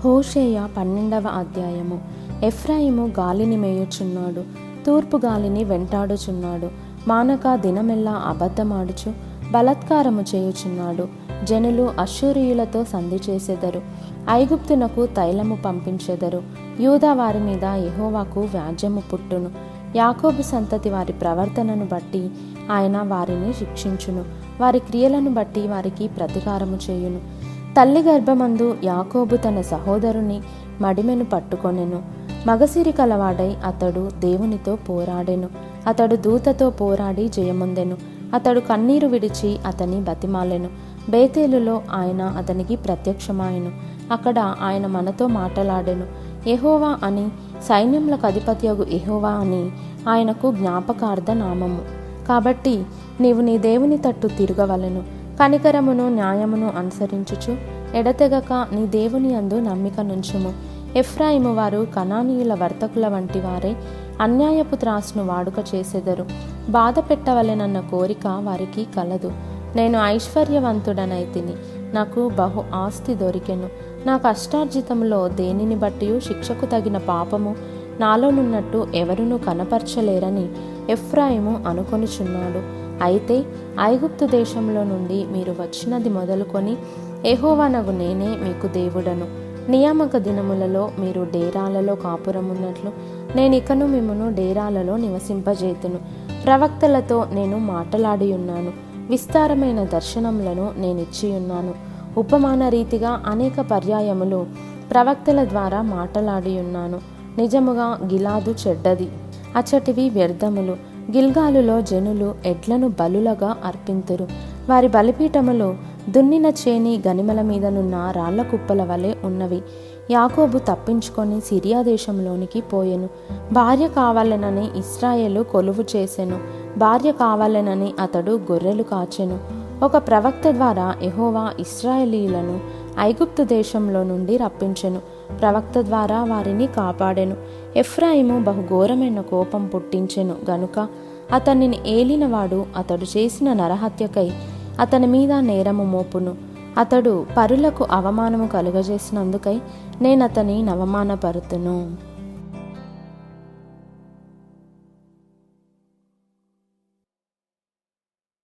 హోషేయ 12వ అధ్యాయము. ఎఫ్రాయిము గాలిని మేయుచున్నాడు, తూర్పు గాలిని వెంటాడుచున్నాడు. మానక దినమెల్లా అబద్ధమాడుచు బలాత్కారము చేయుచున్నాడు. జనులు అశ్షూరీయులతో సంధి చేసెదరు, ఐగుప్తునకు తైలము పంపించెదరు. యూదా వారి మీద యెహోవాకు వ్యాజ్యము పుట్టును. యాకోబు సంతతి వారి ప్రవర్తనను బట్టి ఆయన వారిని శిక్షించును. వారి క్రియలను బట్టి వారికి ప్రతీకారము చేయును. తల్లి గర్భమందు యాకోబు తన సహోదరుని మడిమెను పట్టుకొనెను. మగసిరి కలవాడై అతడు దేవునితో పోరాడెను. అతడు దూతతో పోరాడి జయమొందెను. అతడు కన్నీరు విడిచి అతని బతిమాలెను. బేతేలులో ఆయన అతనికి ప్రత్యక్షమాయెను. అక్కడ ఆయన మనతో మాటలాడెను. యెహోవా అని, సైన్యములకు అధిపతియగు యెహోవా అని ఆయనకు జ్ఞాపకార్థ నామము. కాబట్టి నీవు నీ దేవుని తట్టు తిరగవలెను. కనికరమును న్యాయమును అనుసరించుచు ఎడతెగక నీ దేవుని యందు నమ్మిక నుంచుము. ఎఫ్రాయిము వారు కనానీయుల వర్తకుల వంటి వారై అన్యాయపు త్రాసును వాడుక చేసెదరు. బాధ పెట్టవలెనన్న కోరిక వారికి కలదు. నేను ఐశ్వర్యవంతుడనైతిని, నాకు బహు ఆస్తి దొరికెను. నా కష్టార్జితములో దేనిని బట్టి శిక్షకు తగిన పాపము నాలోనున్నట్టు ఎవరునూ కనపరచలేరని ఎఫ్రాయిము అనుకొనుచున్నాడు. అయితే ఐగుప్తు దేశంలో నుండి మీరు వచ్చినది మొదలుకొని యెహోవానగు నేనే మీకు దేవుడను. నియామక దినములలో మీరు డేరాలలో కాపురమున్నట్లు నేనికను మిమ్మును డేరాలలో నివసింపజేతును. ప్రవక్తలతో నేను మాటలాడి ఉన్నాను, విస్తారమైన దర్శనములను నేనిచ్చియున్నాను. ఉపమాన రీతిగా అనేక పర్యాయములు ప్రవక్తల ద్వారా మాటలాడి ఉన్నాను. నిజముగా గిలాదు చెడ్డది, అచ్చటివి వ్యర్థములు. గిల్గాలులో జనులు ఎడ్లను బలులగా అర్పింతురు. వారి బలిపీఠములు దున్నిన చేని గనిమల మీదనున్న రాళ్ల కుప్పల వలె ఉన్నవి. యాకోబు తప్పించుకొని సిరియా దేశంలోనికి పోయెను. భార్య కావాలనని ఇశ్రాయేలు కొలువు చేసెను. భార్య కావాలనని అతడు గొర్రెలు కాచెను. ఒక ప్రవక్త ద్వారా యెహోవా ఇశ్రాయేలీయులను ఐగుప్తు దేశంలో నుండి రప్పించెను. ప్రవక్త ద్వారా వారిని కాపాడెను. ఎఫ్రాయిము బహుఘోరమైన కోపం పుట్టించెను గనుక అతనిని ఏలినవాడు అతడు చేసిన నరహత్యకై అతని మీద నేరము మోపును. అతడు పరులకు అవమానము కలుగజేసినందుకై నేనతని అవమానపరుతును.